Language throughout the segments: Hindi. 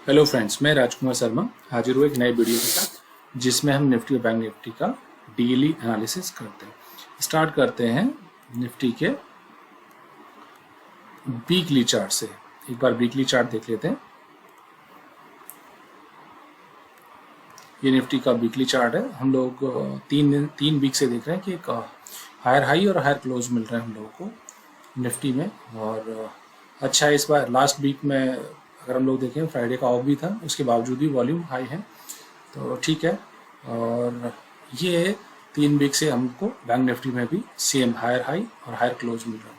हेलो फ्रेंड्स, मैं राजकुमार शर्मा हाजिर हुआ एक नए वीडियो के साथ जिसमें हम निफ्टी और बैंक निफ्टी का डेली एनालिसिस करते हैं। स्टार्ट करते हैं निफ्टी के वीकली चार्ट से। एक बार वीकली चार्ट देख लेते हैं। ये निफ्टी का वीकली चार्ट है। हम लोग तीन वीक से देख रहे हैं कि एक हायर हाई और हायर क्लोज मिल रहा है हम लोगों को निफ्टी में। और अच्छा है, इस बार लास्ट वीक में अगर हम लोग देखें फ्राइडे का ऑफ भी था, उसके बावजूद भी वॉल्यूम हाई है, तो ठीक है। और ये 3 वीक से हमको बैंक निफ्टी में भी सेम हायर हाई और हायर क्लोज मिल रहा है।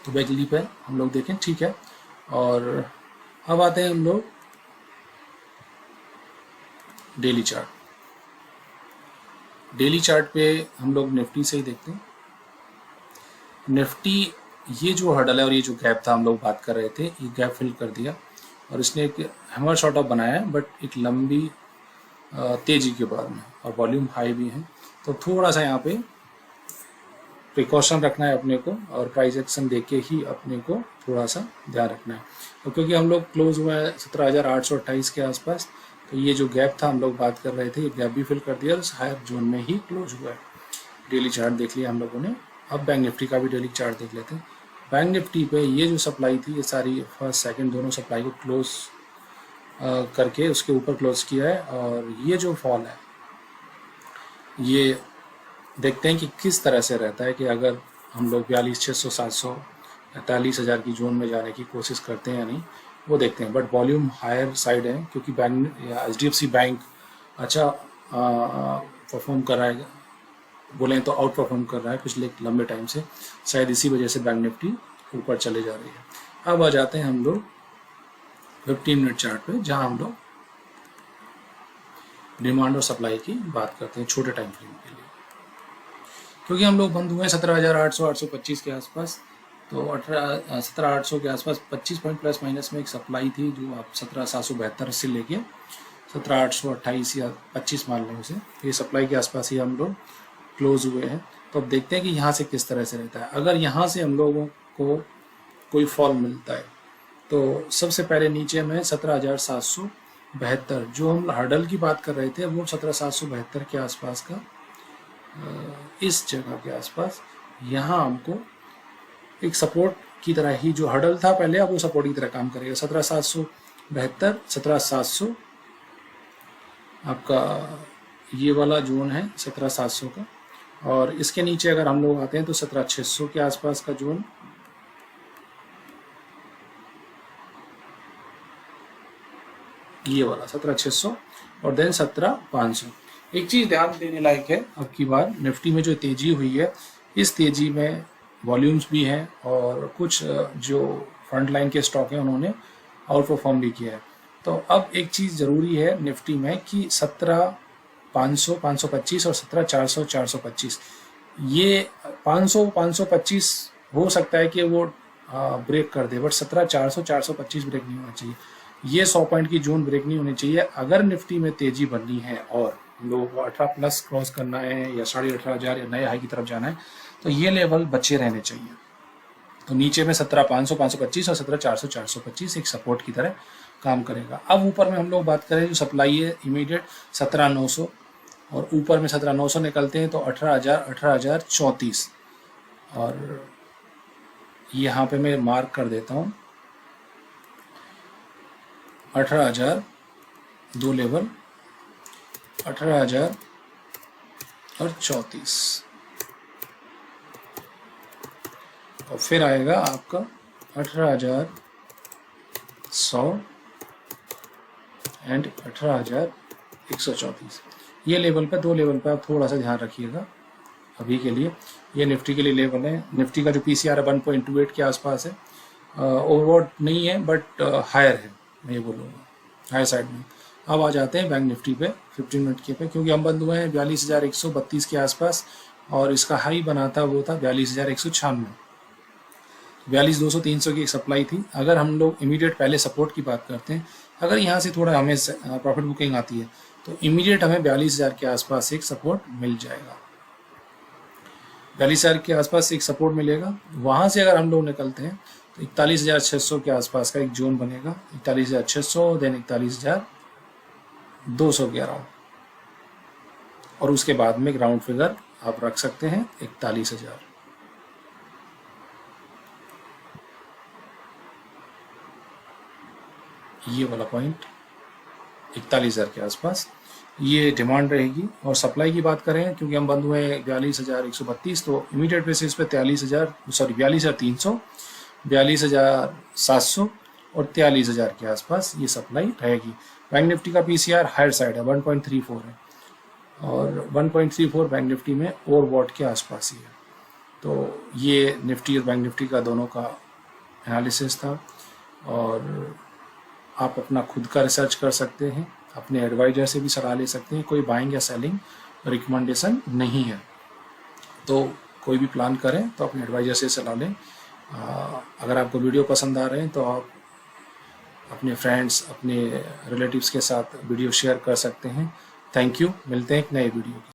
तो वीकली पे हम लोग देखें, ठीक है। और अब आते हैं हम लोग डेली चार्ट। डेली चार्ट पे हम लोग निफ्टी से ही देखते हैं। निफ्टी ये जो हर्डल है और ये जो गैप था हम लोग बात कर रहे थे, ये गैप फिल कर दिया और इसने एक हैमर शॉट ऑफ बनाया है, बट एक लंबी तेजी के बाद में, और वॉल्यूम हाई भी है। तो थोड़ा सा यहाँ पे प्रिकॉशन रखना है अपने को, और प्राइस एक्शन देख के ही अपने को थोड़ा सा ध्यान रखना है। तो क्योंकि हम लोग क्लोज हुआ है 17,828 के आसपास, तो ये जो गैप था हम लोग बात कर रहे थे, ये गैप भी फिल कर दिया, हायर जोन में ही क्लोज हुआ है। डेली चार्ट देख लिया हम लोगों ने। अब बैंक निफ्टी का भी डेली चार्ट देख लेते हैं। बैंक निफ्टी पे ये जो सप्लाई थी, ये सारी फर्स्ट सेकंड दोनों सप्लाई को क्लोज करके उसके ऊपर क्लोज किया है। और ये जो फॉल है, ये देखते हैं कि किस तरह से रहता है, कि अगर हम लोग 42,600, 700, 43,000 की जोन में जाने की कोशिश करते हैं या नहीं, वो देखते हैं। बट वॉल्यूम हायर साइड है, क्योंकि बैंक या HDFC बैंक अच्छा परफॉर्म कर रहा है, बोलें तो आउट परफॉर्म कर रहा है पिछले लंबे टाइम से। शायद इसी वजह से बैंक निफ्टी ऊपर चले जा रही है। अब आ जाते हैं हम लोग 15 मिनट चार्ट पे, जहां हम लोग डिमांड और सप्लाई की बात करते हैं छोटे टाइम फ्रेम के लिए। क्योंकि हम लोग बंद हुए हैं 17,800, 825 के आसपास, तो 17,800 के आसपास 25 पॉइंट प्लस माइनस में एक सप्लाई थी, जो आप 17,772 से लेके 17,828 या 25 मान लें उसे, ये सप्लाई के आसपास ही हम लोग क्लोज हुए हैं। तो अब देखते हैं कि यहाँ से किस तरह से रहता है। अगर यहाँ से हम लोगों को कोई फॉल मिलता है, तो सबसे पहले नीचे में 17,772, जो हम हर्डल की बात कर रहे थे, वो 17,772 के आसपास का, इस जगह के आसपास यहाँ हमको एक सपोर्ट की तरह ही, जो हर्डल था पहले, अब वो सपोर्ट की तरह काम करेगा। 17,772, 17,700 आपका ये वाला जोन है 17,700 का। और इसके नीचे अगर हम लोग आते हैं तो 17,600 के आसपास का जोन, ये वाला 17,600, और देन 17,500। एक चीज ध्यान देने लायक है, अब की बार निफ्टी में जो तेजी हुई है, इस तेजी में वॉल्यूम्स भी हैं, और कुछ जो फ्रंट लाइन के स्टॉक हैं उन्होंने आउट परफॉर्म भी किया है। तो अब एक चीज जरूरी है निफ्टी में कि 17,500, 525 और 17,400, 425, ये 500, 525 हो सकता है कि वो ब्रेक कर दे, बट 17,400, 425 ब्रेक नहीं होना चाहिए। ये 100 पॉइंट की जोन ब्रेक नहीं होनी चाहिए अगर निफ्टी में तेजी बननी है और लोगों को 18 प्लस क्रॉस करना है, या 18,500 या नए हाई की तरफ जाना है, तो ये लेवल बचे रहने चाहिए। तो नीचे में 17,500, 525 और 17,400, 425 एक सपोर्ट की तरह काम करेगा। अब ऊपर में हम लोग बात करें, जो सप्लाई है इमीडिएट 17,900, और ऊपर में 17,900 निकलते हैं तो 18,000, 18,034। और यहाँ पे मैं मार्क कर देता हूँ 18,000, दो लेवल 18,034, और फिर आएगा आपका 18,100 एंड 18,134। ये लेवल पे, दो लेवल पे आप थोड़ा सा ध्यान रखिएगा अभी के लिए। ये निफ्टी के लिए लेवल है। निफ्टी का जो PCR है 1.28 के आसपास है, ओवरबॉट नहीं है, बट हायर है, मैं ये बोलूँगा हायर साइड में। अब आ जाते हैं बैंक निफ्टी पे 15 मिनट के पे, क्योंकि हम बंद हुए हैं 42,132 के आसपास, और इसका हाई बना था वो था 42,196। 42,200, 300 की एक सप्लाई थी। अगर हम लोग इमीडिएट पहले सपोर्ट की बात करते हैं, अगर यहाँ से थोड़ा हमें प्रॉफिट बुकिंग आती है, तो इमीडिएट हमें 42,000 के आसपास एक सपोर्ट मिल जाएगा। 42,000 के आसपास एक सपोर्ट मिलेगा। वहाँ से अगर हम लोग निकलते हैं 41,600 के आसपास का एक जोन बनेगा, 41,600, देन 41,200 के अराउंड, और उसके बाद में ग्राउंड फिगर आप रख सकते हैं 41,000। ये वाला पॉइंट 41,000 के आसपास ये डिमांड रहेगी। और सप्लाई की बात करें, क्योंकि हम बंद हुए 42,132, तो इमीडिएट बेसिस पे 42,300, 42,700 और 43,000 के आसपास ये सप्लाई रहेगी। बैंक निफ्टी का पीसीआर हायर साइड है, 1.34 है, और 1.34 बैंक निफ्टी में ओवर वॉट के आसपास ही है। तो ये निफ्टी और बैंक निफ्टी का दोनों का एनालिसिस था, और आप अपना खुद का रिसर्च कर सकते हैं, अपने एडवाइजर से भी सलाह ले सकते हैं। कोई बाइंग या सेलिंग रिकमेंडेशन नहीं है, तो कोई भी प्लान करें तो अपने एडवाइजर से सलाह लें। अगर आपको वीडियो पसंद आ रहे हैं तो आप अपने फ्रेंड्स, अपने रिलेटिव्स के साथ वीडियो शेयर कर सकते हैं। थैंक यू, मिलते हैं एक नए वीडियो की।